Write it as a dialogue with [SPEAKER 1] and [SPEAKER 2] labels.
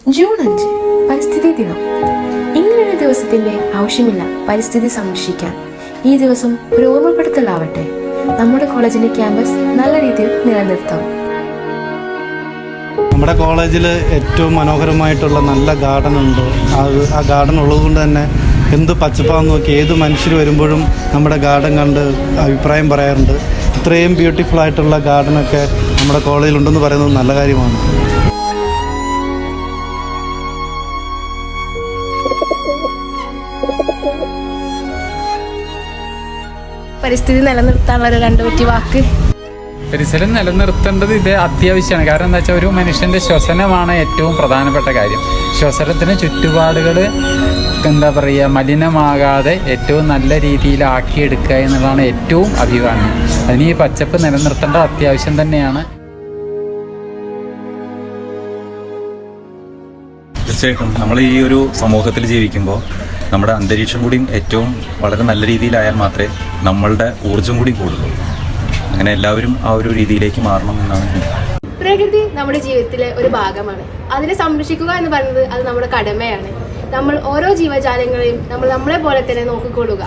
[SPEAKER 1] June 5 പരിസ്ഥിതി ദിനം. ഇങ്ങനൊരു ദിവസത്തിന്റെ ആവശ്യമില്ല പരിസ്ഥിതി സംരക്ഷിക്കാൻ. ഈ ദിവസം ഒരു ഓർമ്മപ്പെടുത്തലാവട്ടെ. നമ്മുടെ കോളേജിന്റെ ക്യാമ്പസ് നല്ല രീതിയിൽ നിലനിർത്താം.
[SPEAKER 2] നമ്മുടെ കോളേജിൽ ഏറ്റവും മനോഹരമായിട്ടുള്ള നല്ല ഗാർഡൻ ഉണ്ട്. ആ ഗാർഡൻ ഉള്ളതുകൊണ്ട് തന്നെ എന്ത് പച്ചപ്പാന്ന് നോക്കി ഏത് മനുഷ്യർ വരുമ്പോഴും നമ്മുടെ ഗാർഡൻ കണ്ട് അഭിപ്രായം പറയാറുണ്ട്. ഇത്രയും ബ്യൂട്ടിഫുൾ ആയിട്ടുള്ള ഗാർഡനൊക്കെ നമ്മുടെ കോളേജിലുണ്ടെന്ന് പറയുന്നത് നല്ല കാര്യമാണ്.
[SPEAKER 1] പരിസ്ഥിതി നിലനിർത്താനുള്ള രണ്ട് പറ്റിയ വാക്ക്.
[SPEAKER 3] പരിസരം നിലനിർത്തേണ്ടത് ഇത് അത്യാവശ്യമാണ്. കാരണം എന്താ വെച്ചാൽ ഒരു മനുഷ്യൻ്റെ ശ്വസനമാണ് ഏറ്റവും പ്രധാനപ്പെട്ട കാര്യം. ശ്വസനത്തിന് ചുറ്റുപാടുകൾ എന്താ പറയുക മലിനമാകാതെ ഏറ്റവും നല്ല രീതിയിലാക്കിയെടുക്കുക എന്നുള്ളതാണ് ഏറ്റവും അഭികാമ്യം. അതിന് ഈ പച്ചപ്പ് നിലനിർത്തേണ്ടത് അത്യാവശ്യം തന്നെയാണ്.
[SPEAKER 4] തീർച്ചയായിട്ടും നമ്മൾ ഈ ഒരു സമൂഹത്തിൽ ജീവിക്കുമ്പോൾ നമ്മുടെ അന്തരീക്ഷം കൂടി ഏറ്റവും വളരെ നല്ല രീതിയിലായാൽ മാത്രമേ നമ്മളുടെ ഊർജ്ജം കൂടി കൂടുള്ളൂ. അങ്ങനെ എല്ലാവരും ആ ഒരു രീതിയിലേക്ക് മാറണം എന്നാണ്.
[SPEAKER 5] പ്രകൃതി നമ്മുടെ ജീവിതത്തിലെ ഒരു ഭാഗമാണ്. അതിനെ സംരക്ഷിക്കുക എന്ന് പറയുന്നത് അത് നമ്മുടെ കടമയാണ്. നമ്മൾ ഓരോ ജീവജാലങ്ങളെയും നമ്മളെ പോലെ തന്നെ നോക്കിക്കൊള്ളുക.